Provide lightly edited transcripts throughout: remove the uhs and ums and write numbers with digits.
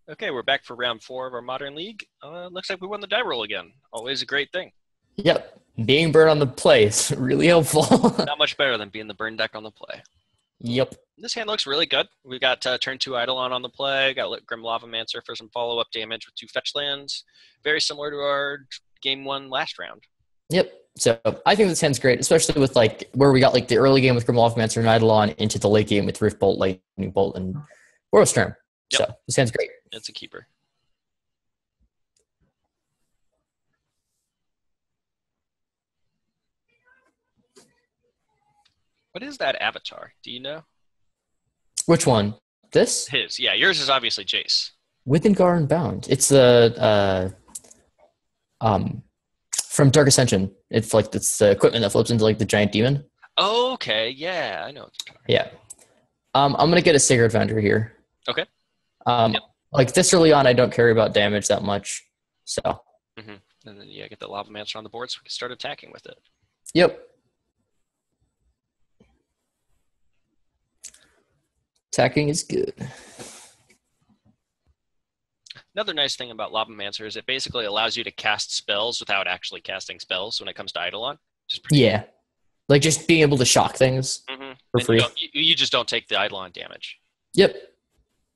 Okay, we're back for round 4 of our Modern League. Looks like we won the die roll again. Always a great thing. Yep. Being burn on the play is really helpful. Not much better than being the burn deck on the play. Yep. This hand looks really good. We got turn 2 Eidolon on the play. Got Grim Lavamancer for some follow-up damage with 2 fetch lands. Very similar to our game 1 last round. Yep. So I think this hand's great, especially with like where we got like the early game with Grim Lavamancer and Eidolon into the late game with Rift Bolt, Lightning Bolt, and Storm. Yep. So this hand's great. It's a keeper. What is that avatar? Do you know? Which one? This? His. Yeah, yours is obviously Jace. Within Gar and Bound. It's the from Dark Ascension. It's like it's the equipment that flips into like the giant demon. Oh, okay, yeah, I know. Yeah. I'm gonna get a Sacred Vendor here. Okay. Yep. Like this early on, I don't care about damage that much. So. Mm-hmm. And then get the Lavamancer on the board so we can start attacking with it. Yep. Attacking is good. Another nice thing about Lavamancer is it basically allows you to cast spells without actually casting spells when it comes to Eidolon. Yeah. Like just being able to shock things for free. You just don't take the Eidolon damage. Yep.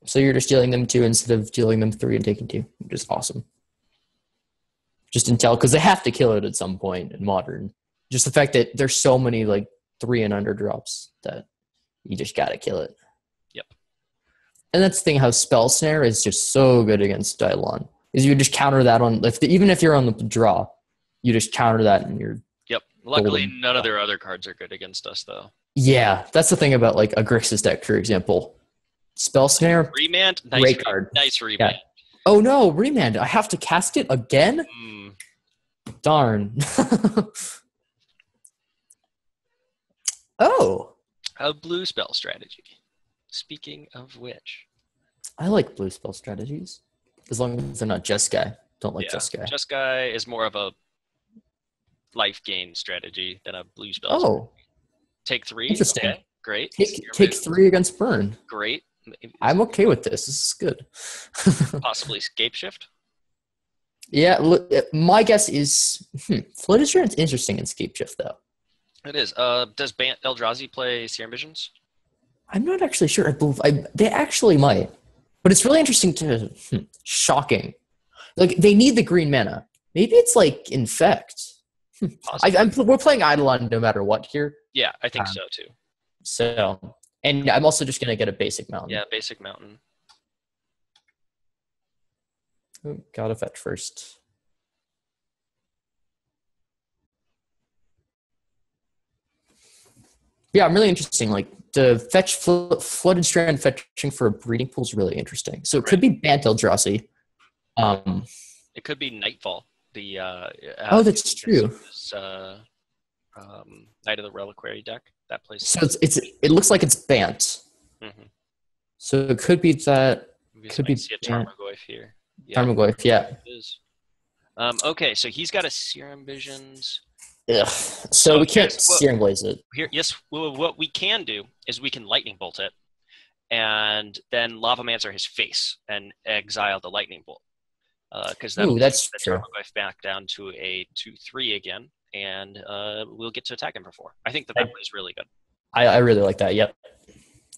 So you're just dealing them 2 instead of dealing them 3 and taking 2, which is awesome. Just Intel, because they have to kill it at some point in Modern. Just the fact that there's so many like 3 and under drops that you just gotta kill it. Yep. And that's the thing, how Spell Snare is just so good against Eidolon. Is you just counter that on even if you're on the draw, you just counter that and you're. Yep. Luckily, none of their other cards are good against us, though. Yeah, that's the thing about like a Grixis deck, for example. Spell Snare, Remand, great card. Nice remand. Yeah. Oh no, remand! I have to cast it again. Darn. Oh. A blue spell strategy. Speaking of which, I like blue spell strategies as long as they're not Jeskai. Don't like Jeskai. Jeskai is more of a life gain strategy than a blue spell. Oh, strategy. Take 3. Interesting. Okay, great. Take 3 against burn. Great. I'm okay with this. This is good. Possibly scape shift. Yeah, my guess is Flood is interesting in scape shift though. It is. Does Eldrazi play Serum Visions? I'm not actually sure. They actually might, but it's really interesting to shocking. Like they need the green mana. Maybe it's like Infect. We're playing Eidolon no matter what here. Yeah, I think so too. So, and I'm also just gonna get a basic mountain. Yeah, basic mountain. Oh, gotta fetch first. Yeah, I'm really interesting. Like the fetch flooded strand fetching for a breeding pool is really interesting. So it could be Bant Eldrazi. It could be Nightfall. That's true. This, Night of the Reliquary deck that plays. So it looks like it's Bant. Mm-hmm. So it could be that. Could be see a Tarmogoyf here. Yeah, Tarmogoyf, yeah. It is. Okay, so he's got a Serum Visions. Ugh. So we can't Searing Blaze it. What we can do is we can Lightning Bolt it, and then Lavamancer his face and exile the Lightning Bolt. Because that's true. Tarmogoyf back down to a 2/3 again, and we'll get to attack him for 4. I think that plays really good. I really like that. Yep.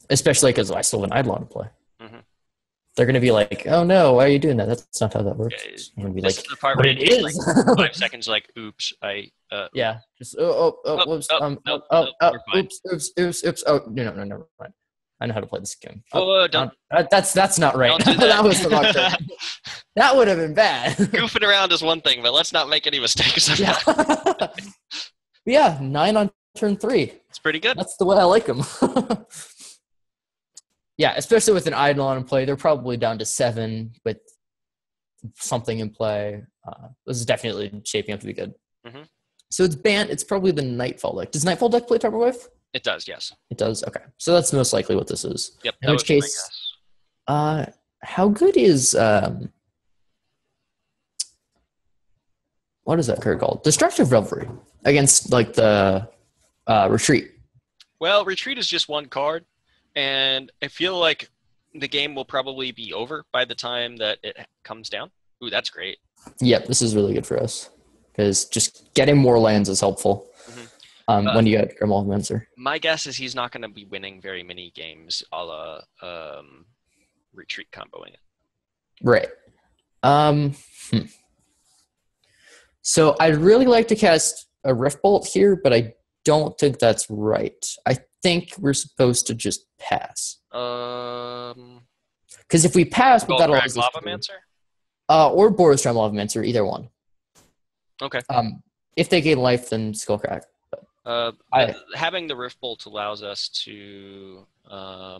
Especially because I still have an Eidolon to play. Mm-hmm. They're going to be like, "Oh no, why are you doing that? That's not how that works." I'm going to be like, the part where it is. Like 5 seconds, like, "Oops, yeah, just whoops, oops. Oh no, never mind. I know how to play this game. Don't. That's not right. Don't do that. That was the wrong turn. That would have been bad. Goofing around is one thing, but let's not make any mistakes. Yeah, 9 on turn 3. It's pretty good. That's the way I like them. Yeah, especially with an Eidolon in play, they're probably down to 7 with something in play. This is definitely shaping up to be good. Mm-hmm. So it's Bant. It's probably the Nightfall deck. Does Nightfall deck play Tarmogoyf? It does, yes. It does? Okay. So that's most likely what this is. Yep. In which case, how good is... what is that card called? Destructive Revelry against like the Retreat. Well, Retreat is just one card, and I feel like the game will probably be over by the time that it comes down. Ooh, that's great. Yep, this is really good for us because just getting more lands is helpful. Mm-hmm. When you get Grimwolf. My guess is he's not going to be winning very many games a la retreat comboing it. Right. So I'd really like to cast a Rift Bolt here, but I don't think that's right. I think we're supposed to just pass. Because if we pass, what that allows us to do, or Borostrom Lavamancer, either one. Okay. If they gain life, then Skullcrack. Having the Rift Bolt allows us to. I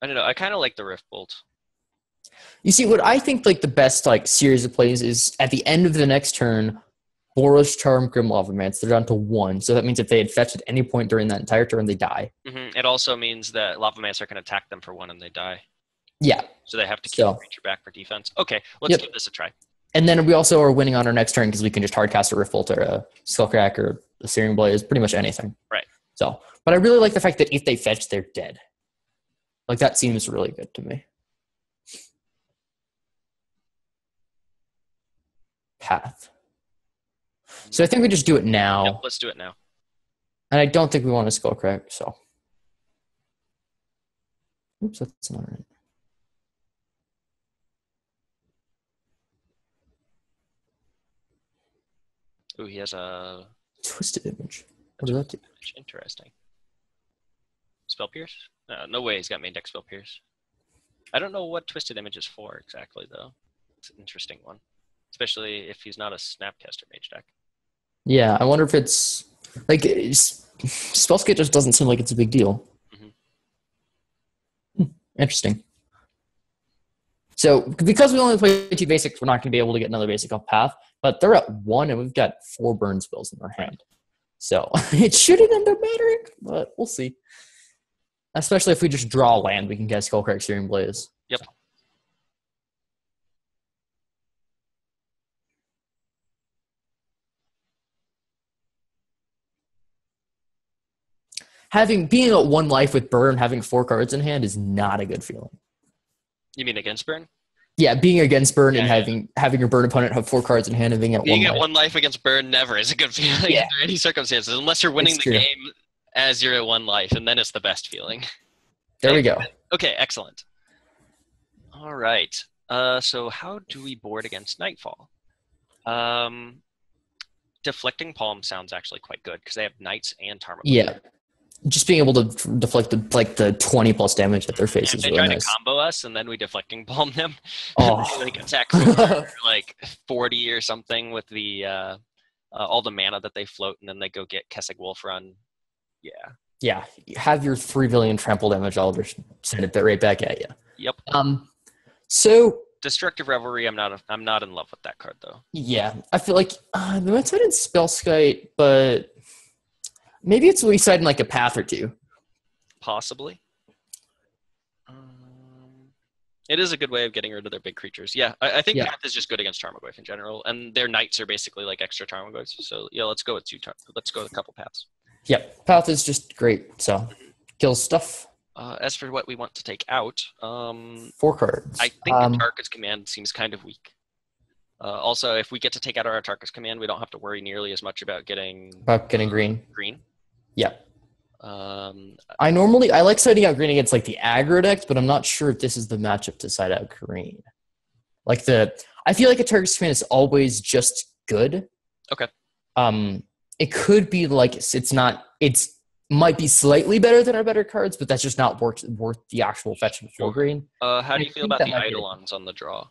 don't know. I kind of like the Rift Bolt. You see, what I think like the best like series of plays is at the end of the next turn, Boros Charm Grim Lavamancer. They're down to 1, so that means if they had fetched at any point during that entire turn, they die. Mm-hmm. It also means that Lavamancer can attack them for 1 and they die. Yeah. So they have to keep the creature back for defense. Okay, let's give this a try. And then we also are winning on our next turn because we can just hardcast a Rift Bolt or a Skullcrack or a Searing Blaze, pretty much anything. Right. So, but I really like the fact that if they fetch, they're dead. Like that seems really good to me. Path. So I think we just do it now. Yep, let's do it now. And I don't think we want a Skullcrack, so. Oops, that's not right. Ooh, he has a Twisted Image. What does that do? Interesting. Spell Pierce? No way he's got main deck Spell Pierce. I don't know what Twisted Image is for exactly, though. It's an interesting one. Especially if he's not a Snapcaster mage deck. Yeah, I wonder if it's... Like, Spellskate just doesn't seem like it's a big deal. Mm-hmm. Interesting. So, because we only play 2 basics, we're not going to be able to get another basic off Path. But they're at 1, and we've got 4 burn spells in our hand. So, it shouldn't end up mattering, but we'll see. Especially if we just draw land, we can get Skullcrack, Searing Blaze. Yep. Being at 1 life with burn, having 4 cards in hand is not a good feeling. You mean against burn? Yeah, being against burn and having your burn opponent have 4 cards in hand and being at 1 life. 1 life against burn never is a good feeling under any circumstances, unless you're winning the game as you're at 1 life, and then it's the best feeling. There we go. Okay, excellent. All right. So how do we board against Nightfall? Deflecting Palm sounds actually quite good because they have Knights and Tarmogoyf. Yeah. Just being able to deflect the 20+ damage that their face is really nice. They try to combo us, and then we Deflecting Palm them. Like attack for like 40 or something with the all the mana that they float, and then they go get Kessig Wolf Run. Yeah. Yeah. Have your 3 billion trample damage, I'll just send it right back at you. Yep. So Destructive Revelry, I'm not in love with that card though. Yeah, I feel like they might side in Spellskite, but maybe it's we side in like a Path or 2. Possibly. It is a good way of getting rid of their big creatures. Yeah, I think Path is just good against Tarmogoyf in general, and their Knights are basically like extra Tarmogoyfs. So yeah, let's go with let's go with a couple Paths. Yep, Path is just great. So kills stuff. As for what we want to take out, 4 cards. I think Atarka's Command seems kind of weak. Also, if we get to take out our Atarka's Command, we don't have to worry nearly as much about getting green. Green. Yeah. I like siding out green against like the aggro decks, but I'm not sure if this is the matchup to side out green. I feel like Atarka's Command is always just good. Okay. It could be like it's might be slightly better than our better cards, but that's just not worth the actual fetching for green. How do you feel about the Eidolons on the draw?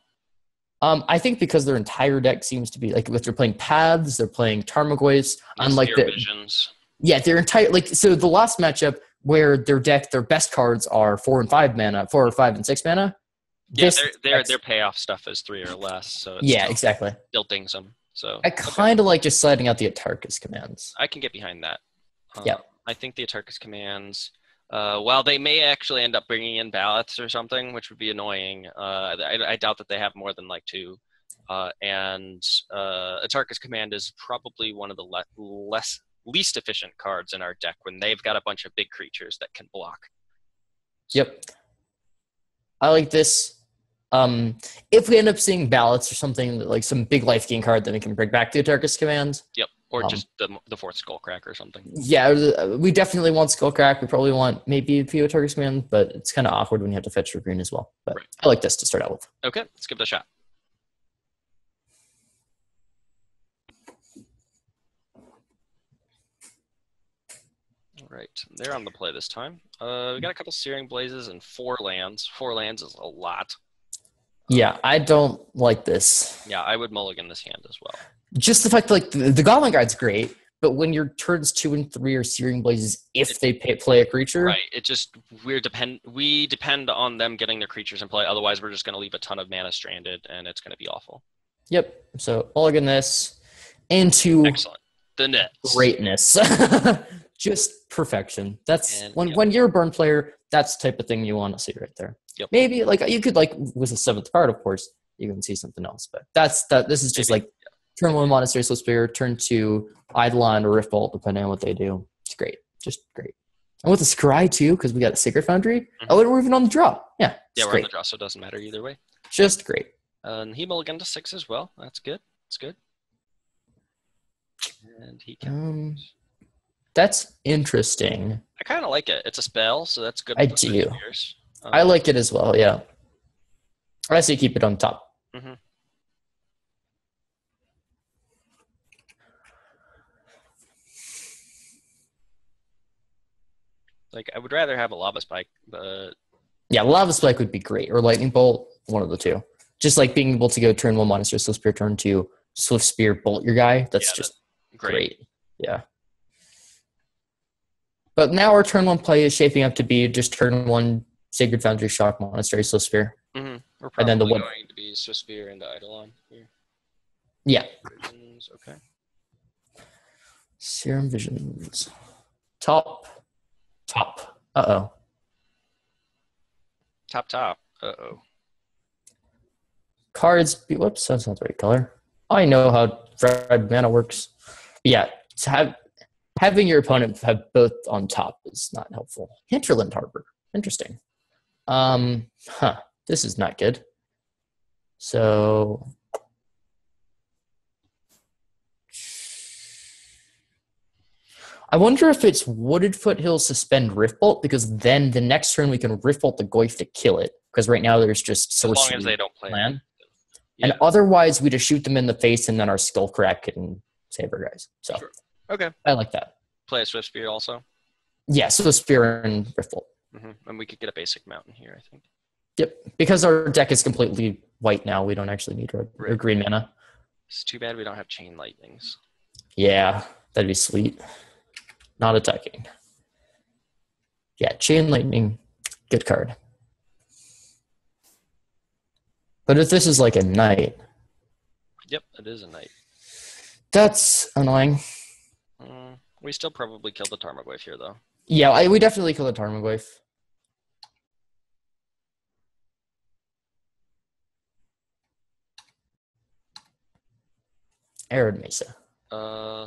I think because their entire deck seems to be like if they're playing Paths, they're playing Tarmogoyfs, unlike the Visions. Yeah, their entire so the last matchup where their best cards are 4 and 5 mana, 4 or 5 and 6 mana. Yeah, their payoff stuff is 3 or less. So it's exactly. Still dings them. So I kind of like just sliding out the Atarka's commands. I can get behind that. Yeah. I think the Atarka's commands, while they may actually end up bringing in Baloths or something, which would be annoying, I doubt that they have more than like 2. And Atarka's command is probably one of the least efficient cards in our deck when they've got a bunch of big creatures that can block. Yep. I like this. If we end up seeing ballots or something, like some big life gain card, then we can bring back the Atarkus command. Yep. Or just the fourth Skullcrack or something. Yeah, we definitely want Skullcrack. We probably want maybe a few Atarkus command, but it's kind of awkward when you have to fetch for green as well. But right. I like this to start out with. Okay, let's give it a shot. All right, they're on the play this time. We got a couple Searing Blazes and 4 lands. 4 lands is a lot. Yeah, I don't like this. Yeah, I would mulligan this hand as well. Just the fact that, like, the Goblin Guide's great, but when your turns 2 and 3 are Searing Blazes, if they play a creature, right? It just we depend on them getting their creatures in play. Otherwise, we're just going to leave a ton of mana stranded, and it's going to be awful. Yep. So mulligan this into excellent the nets greatness, just perfection. That's when you're a burn player. That's the type of thing you want to see right there. Yep. Maybe like you could like with a 7th card, of course, you can see something else, but this is just like turn 1 Monastery Slow Spear, turn 2 Eidolon or Rift Bolt, depending on what they do. It's great, just great. And with the Scry too, because we got a Sacred Foundry. Mm-hmm. Oh, and we're even on the draw. Yeah, we're great. on the draw, so it doesn't matter either way. Just great. And he mulliganed to 6 as well. That's good. That's good. And he counts. That's interesting. I kind of like it. It's a spell, so that's good. I do. I like it as well, yeah. I say keep it on top. Mm-hmm. Like, I would rather have a Lava Spike, but... Yeah, Lava Spike would be great. Or Lightning Bolt, one of the two. Just like being able to go turn 1 Monastery Swift Spear, turn 2 Swift Spear, bolt your guy. That's just great. Yeah. But now our turn 1 play is shaping up to be just turn 1 Sacred Foundry, Shock, Monastery, Swift Spear. Mm-hmm. We're probably going to be Swift Spear into Eidolon here. Yeah. Visions, okay. Serum Visions. Top. Uh-oh. Top. Uh-oh. Cards. Whoops, that's not the right color. I know how red mana works. Yeah, having your opponent have both on top is not helpful. Hinterland Harbor. Interesting. This is not good. So I wonder if it's Wooded Foothills suspend Riftbolt, because then the next turn we can Riftbolt the Goyf to kill it. Because right now there's just sorcery. As long as they don't play land. Yeah. And otherwise we just shoot them in the face and then our Skullcrack can save our guys. So sure. Okay. I like that. Play a Swift Spear also? Yeah, so Spear and Riftbolt. Mm-hmm. And we could get a basic mountain here, I think. Yep. Because our deck is completely white now, we don't actually need our green mana. It's too bad we don't have Chain Lightnings. Yeah, that'd be sweet. Not attacking. Yeah, Chain Lightning, good card. But if this is like a knight. Yep, it is a knight. That's annoying. We still probably kill the Tarmogoyf here, though. Yeah, we definitely kill the Tarmogoyf. Arid Mesa.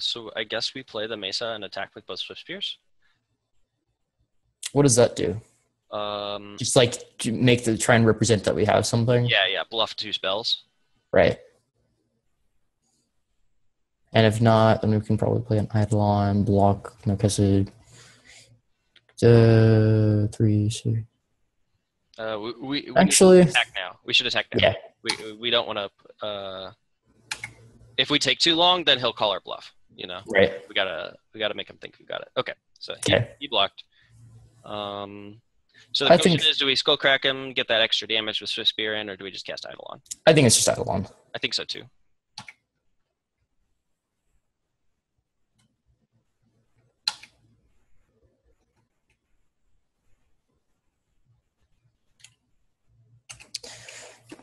So I guess we play the Mesa and attack with both Swift Spears. What does that do? Just like try and represent that we have something. Yeah. Bluff 2 spells. Right. And if not, then we can probably play an Eidolon, block, no Kessid. 3, 6. We actually attack now. We should attack now. Yeah. We don't want to. If we take too long, then he'll call our bluff. You know. Right. We gotta make him think we got it. Okay. So he blocked. So the question is, do we Skullcrack him, get that extra damage with Swift Spear in, or do we just cast Eidolon? I think it's just Eidolon. I think so too.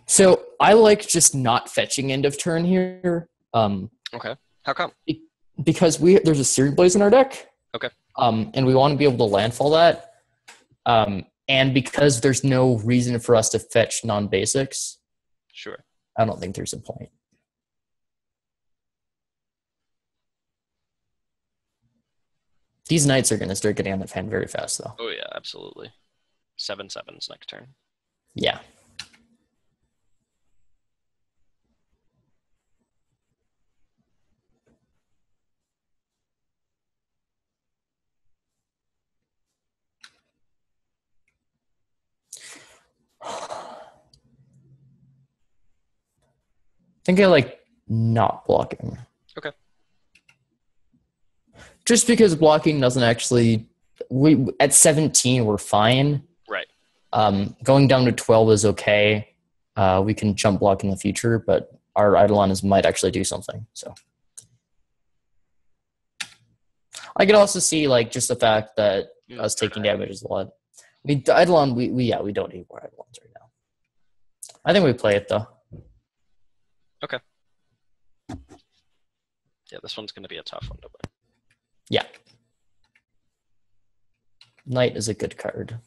So I like just not fetching end of turn here. Okay. How come? Because there's a Searing Blaze in our deck. Okay. And we want to be able to landfall that. And because there's no reason for us to fetch non-basics. Sure. I don't think there's a point. These knights are going to start getting on the fan very fast, though. Oh, yeah, absolutely. 7/7s next turn. Yeah. I think I like not blocking. Okay. Just because blocking doesn't actually, we at 17 we're fine. Right. Going down to 12 is okay. We can jump block in the future, but our Eidolon might actually do something. So I could also see like just the fact that us taking damage is a lot. I mean, the Eidolon, we don't need more Eidolons right now. I think we play it though. Okay. Yeah, this one's going to be a tough one to win. Yeah. Knight is a good card.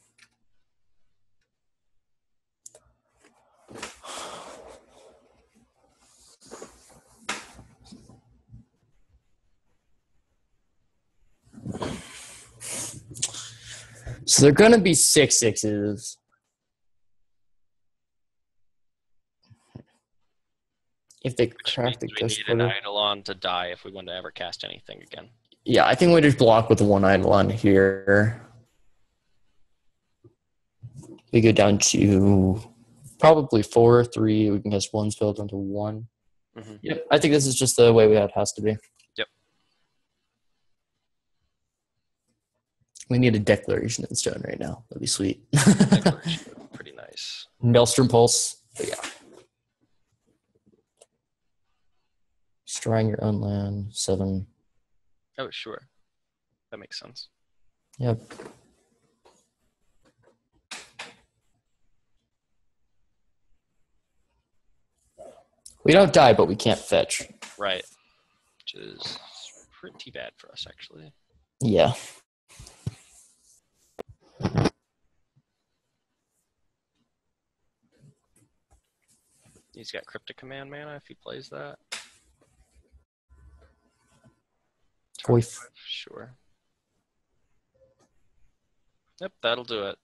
So they're going to be 6/6s. If they crack the we need an Eidolon to die if we want to ever cast anything again. Yeah, I think we just block with the one Eidolon here. We go down to probably 4/3. We can cast one spell down to 1. Mm-hmm. Yep, I think this is just the way it has to be. Yep. We need a Declaration in Stone right now. That'd be sweet. Pretty nice. Maelstrom Pulse. But yeah. Destroying your own land. 7. Oh, sure. That makes sense. Yep. We don't die, but we can't fetch. Right. Which is pretty bad for us, actually. Yeah. He's got Cryptic Command mana if he plays that. Sure. Yep, that'll do it.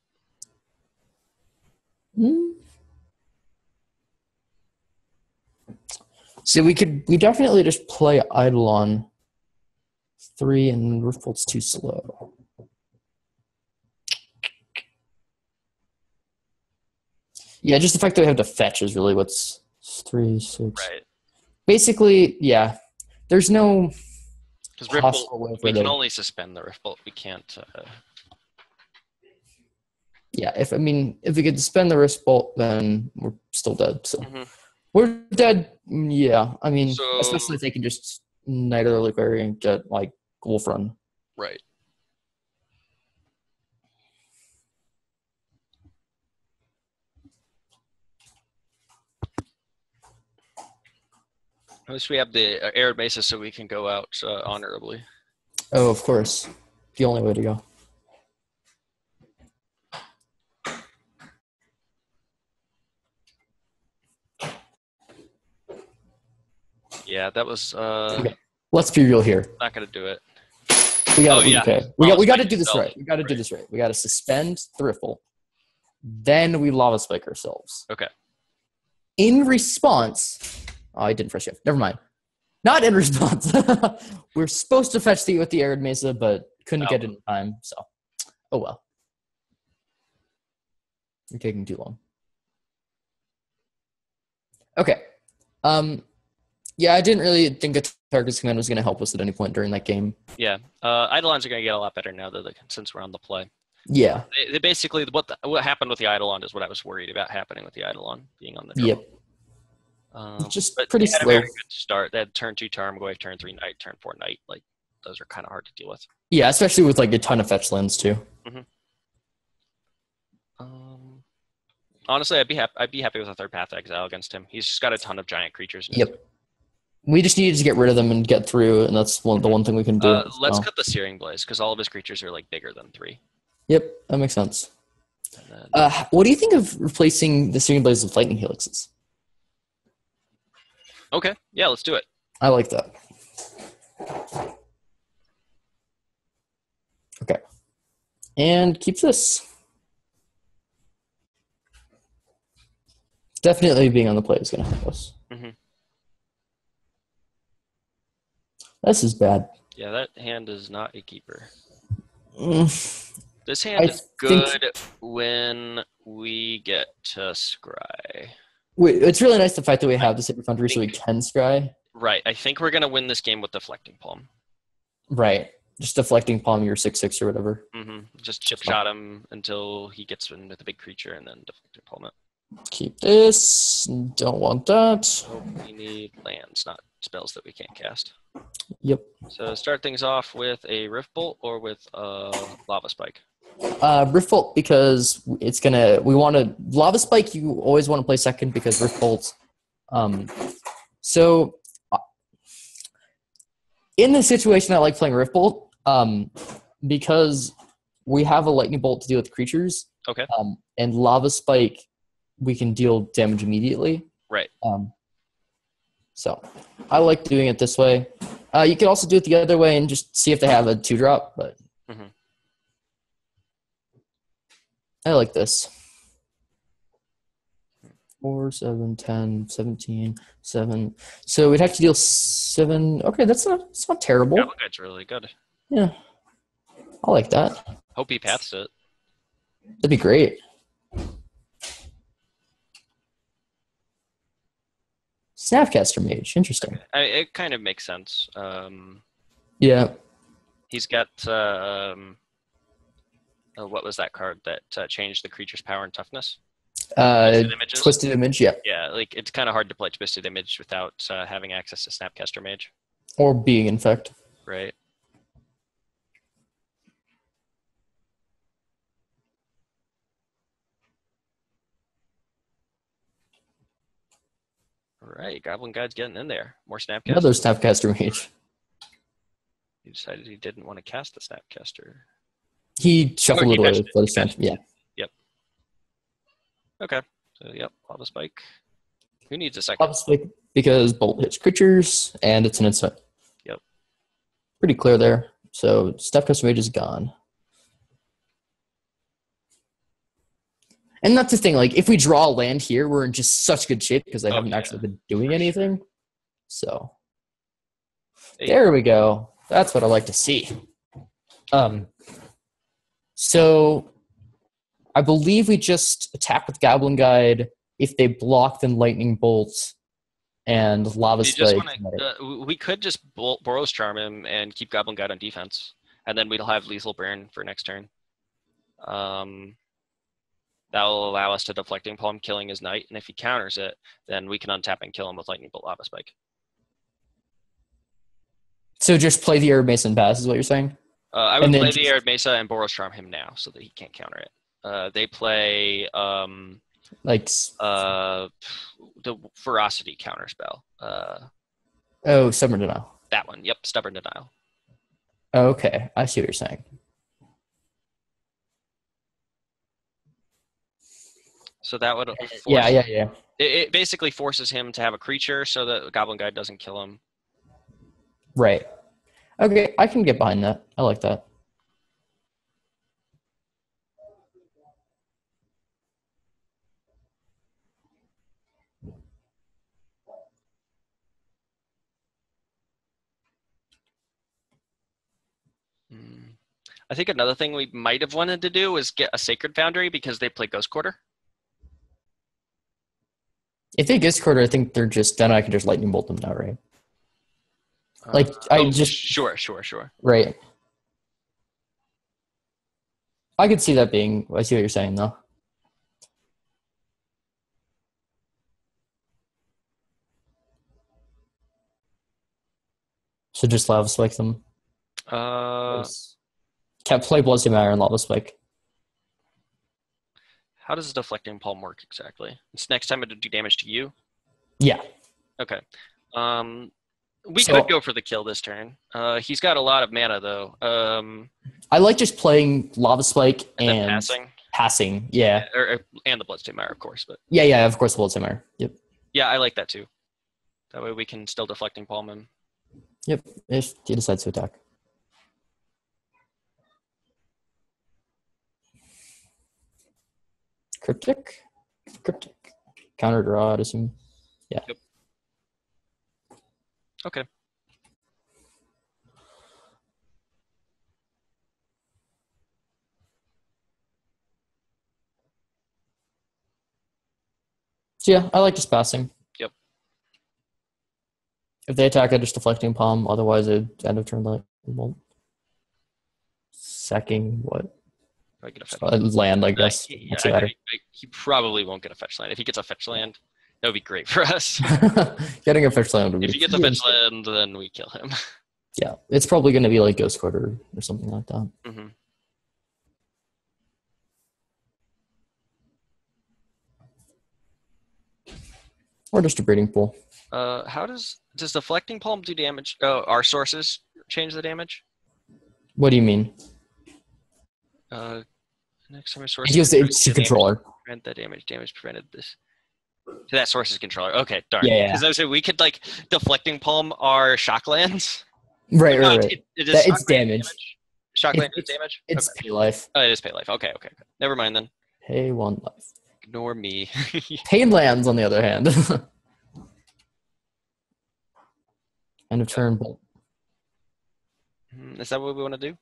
So we definitely just play Eidolon 3 and Riftbolt's too slow. Yeah, just the fact that we have to fetch is really what's 3, 6. Right. Basically, yeah. There's no because Riftbolt, we can only suspend the Riftbolt. We can't. Yeah, if we could suspend the Riftbolt, then we're still dead. So we're dead. Yeah, especially if they can just Knight of the Reliquary and get like Wolf Run. Right. At least we have the arid basis so we can go out honorably. Oh, of course. The only way to go. Yeah, that was... Okay. Let's be real here. Not going to do it. We got to do this right. We got to do this right. We got to suspend Thriffle. Then we Lava Spike ourselves. Okay. In response... Oh, I didn't fresh shift. Never mind. Not in response. We're supposed to fetch with the Arid Mesa, but couldn't get it in time. So, oh well. You're taking too long. Okay. Yeah, I didn't really think a Target's Command was going to help us at any point during that game. Yeah. Eidolons are going to get a lot better now since we're on the play. Yeah. They basically, what happened with the Eidolon is what I was worried about happening with the Eidolon being on the draw. Yep. Just pretty slow. A very good start. They had turn 2 Tarmogoyf, turn 3 Knight, turn 4 Knight. Like, those are kind of hard to deal with. Yeah, especially with like a ton of fetch lands too. Honestly, I'd be happy with a third Path Exile against him. He's just got a ton of giant creatures. Yep. We just needed to get rid of them and get through, and that's the one thing we can do. Let's cut the Searing Blaze because all of his creatures are like bigger than 3. Yep, that makes sense. What do you think of replacing the Searing Blaze with Lightning Helixes? Okay, yeah, let's do it. I like that. Okay. And keep this. Definitely being on the play is going to help us. Mm-hmm. This is bad. Yeah, that hand is not a keeper. Mm, This hand I is think good when we get to scry. it's really nice the fact that we have the Sacred Foundry so we can scry. Right. I think we're gonna win this game with deflecting palm. Right. Just deflecting palm your 6/6 or whatever. Mm-hmm. Just chip shot him until he gets in with a big creature, and then deflecting palm it. Keep this. Don't want that. Oh, we need lands, not spells that we can't cast. Yep. So start things off with a Rift Bolt or with a Lava Spike. Rift Bolt because it's gonna. We want to Lava Spike. You always want to play second because Rift Bolt. So in this situation, I like playing Rift Bolt because we have a Lightning Bolt to deal with creatures. Okay. And Lava Spike, we can deal damage immediately. Right. So I like doing it this way. You can also do it the other way and just see if they have a 2-drop, but I like this. 4, 7, 10, 17, 7. So we'd have to deal 7. Okay, it's not terrible. Goblin Guide's really good. Yeah. I like that. Hope he paths it. That'd be great. Snapcaster Mage. Interesting. It kind of makes sense. Yeah. He's got what was that card that changed the creature's power and toughness? Twisted Image, yeah. Yeah, like it's kind of hard to play Twisted Image without having access to Snapcaster Mage. Or Being Infect. Right. All right, Goblin Guide's getting in there. More Snapcaster. Another Snapcaster Mage. He decided he didn't want to cast the Snapcaster. He shuffled it away for the snap. Yeah. Yep. Okay. So, yep, Lava Spike. Who needs a second? Lava Spike because Bolt hits creatures, and it's an instant. Yep. Pretty clear there. So, Snapcaster Mage is gone. And that's the thing. Like, if we draw a land here, we're in just such good shape because they haven't actually been doing anything. Sure. So, there we go. That's what I like to see. So, I believe we just attack with Goblin Guide. If they block, then Lightning Bolt and Lava Spike. We could just Boros Charm him and keep Goblin Guide on defense, and then we'll have Lethal Burn for next turn. That will allow us to Deflecting Palm, killing his knight, and if he counters it, then we can untap and kill him with Lightning Bolt Lava Spike. So just play the Arid Mesa and pass is what you're saying? I would play the Arid Mesa and Boros Charm him now so that he can't counter it. They play the Ferocity counter spell. Stubborn Denial. That one, yep, Stubborn Denial. Okay, I see what you're saying. So that would yeah. It basically forces him to have a creature so that Goblin Guide doesn't kill him. Right. Okay, I can get behind that. I like that. I think another thing we might have wanted to do was get a Sacred Foundry because they play Ghost Quarter. If they Ghost Quarter, I think they're just then I can just Lightning Bolt them now, right? Sure. Right. I could see that being. I see what you're saying, though. So just Lava Spike them. Can't play Bloodstained Matter and Lava Spike. How does Deflecting Palm work exactly? It's next time it'll do damage to you? Yeah. Okay. We could go for the kill this turn. He's got a lot of mana, though. I like just playing Lava Spike and passing. Yeah. And the Bloodstained Mire, of course. But yeah, of course, Bloodstained Mire. Yep. Yeah, I like that, too. That way we can still Deflecting Palm him. Yep, if he decides to attack. Cryptic. Counter draw, I'd assume. Yeah. Yep. Okay. So yeah, I like just passing. Yep. If they attack, I just deflecting palm. Otherwise, I'd end of turn like well, sacking what? I get a fetch. Land, I guess. What's the matter? He probably won't get a fetch land. If he gets a fetch land, that would be great for us. Getting a fetch land would be. If he gets a fetch land, then we kill him. Yeah, it's probably going to be like Ghost Quarter or something like that. Mm-hmm. Or just a breeding pool. How does deflecting palm do damage? Oh, our sources change the damage. What do you mean? Next time a source. It's your controller. Prevent that damage. Damage prevented this. To that source's controller. Okay, darn. Yeah. Because I was saying we could like deflecting palm our shock lands. Right. It's damage. Shock land is damage. It's pay life. Oh, it is pay life. Okay. Never mind then. Pay 1 life. Ignore me. Pain lands, on the other hand. End of turn bolt. Is that what we want to do?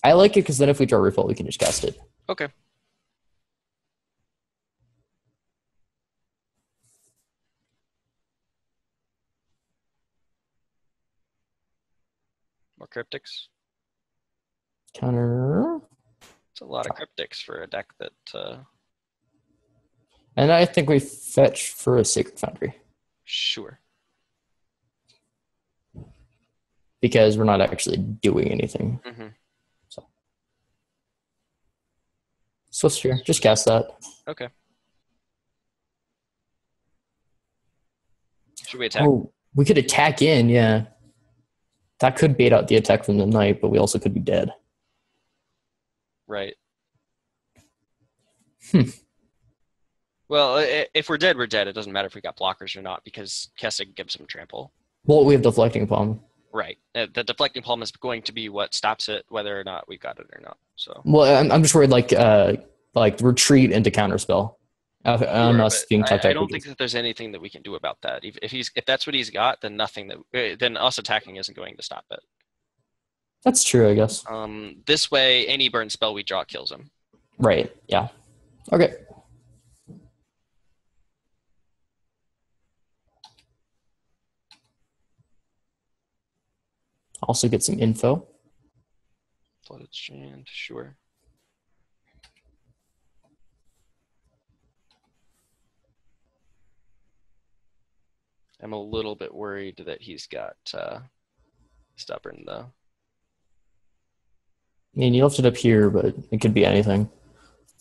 I like it because then if we draw refill, we can just cast it. Okay. More cryptics. Counter. It's a lot of cryptics for a deck that. And I think we fetch for a Sacred Foundry. Sure. Because we're not actually doing anything. Mm-hmm. Swift Sphere. Just cast that. Okay. Should we attack? Oh, we could attack in, yeah. That could bait out the attack from the knight, but we also could be dead. Right. Well, if we're dead, we're dead. It doesn't matter if we got blockers or not because Kessig gives him trample. Well, we have deflecting palm. Right. The deflecting palm is going to be what stops it, whether or not we got it or not. So. Well, I'm just worried, like retreat into counterspell. On us being typed I don't think that there's anything that we can do about that. If that's what he's got, then then us attacking isn't going to stop it. That's true, I guess. This way, any burn spell we draw kills him. Right. Yeah. Okay. Also get some info. Flooded Strand, sure. I'm a little bit worried that he's got Stubborn, though. I mean, you left it up here, but it could be anything.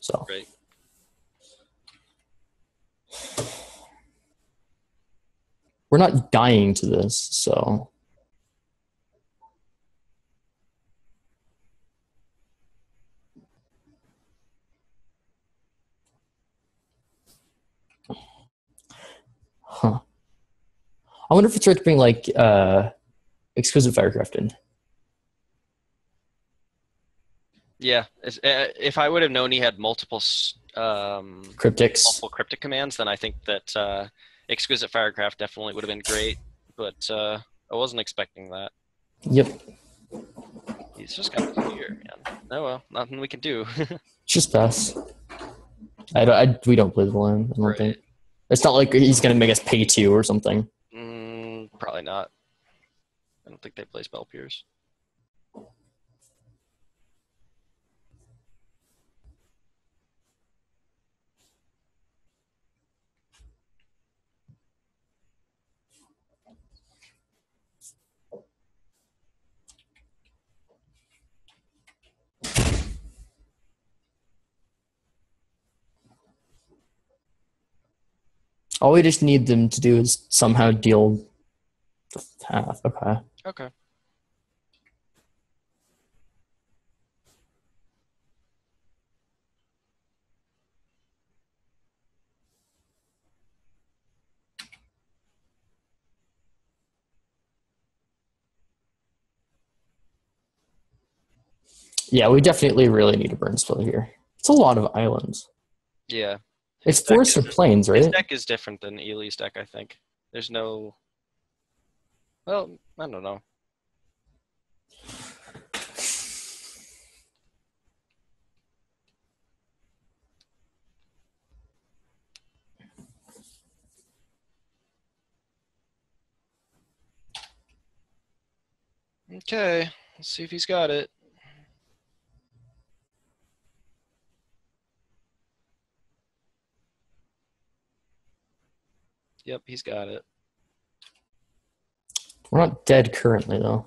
So. Right. We're not dying to this, so. Huh. I wonder if it's worth bringing like Exquisite Firecraft in. Yeah, if I would have known he had multiple cryptic commands, then I think that Exquisite Firecraft definitely would have been great. But I wasn't expecting that. Yep. He's just got this here, man. Oh well, nothing we can do. Just pass. We don't play the land. I don't think. It's not like he's gonna make us pay 2 or something. Probably not. I don't think they play Spell Pierce. All we just need them to do is somehow deal the path. Okay. Okay. Yeah, we definitely really need a burn spell here. It's a lot of islands. Yeah. It's His deck forests and is plains, his right? deck is different than Ely's deck, I think. There's no. Well, I don't know. Okay, let's see if he's got it. Yep, he's got it. We're not dead currently, though.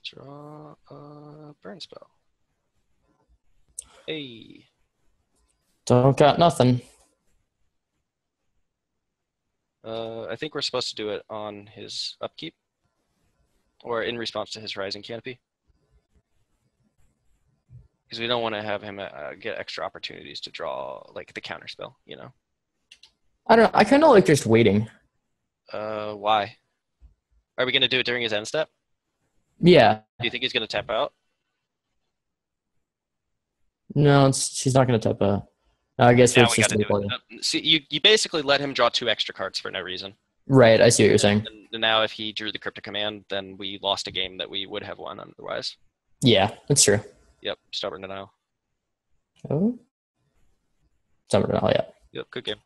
Draw a burn spell. Hey. Don't got nothing. I think we're supposed to do it on his upkeep. Or in response to his Rising Canopy. Because we don't want to have him get extra opportunities to draw, like, the counter spell, you know? I don't know. I kind of like just waiting. Why? Are we going to do it during his end step? Yeah. Do you think he's going to tap out? No, she's not going to tap out. I guess Now it's we got just to do like, it. See, you basically let him draw 2 extra cards for no reason. right. I see what you're saying. And now if he drew the Cryptic Command, then we lost a game that we would have won otherwise. Yeah, that's true. Yep, Stubborn Denial. Oh, Summer, yeah. Yep, good game.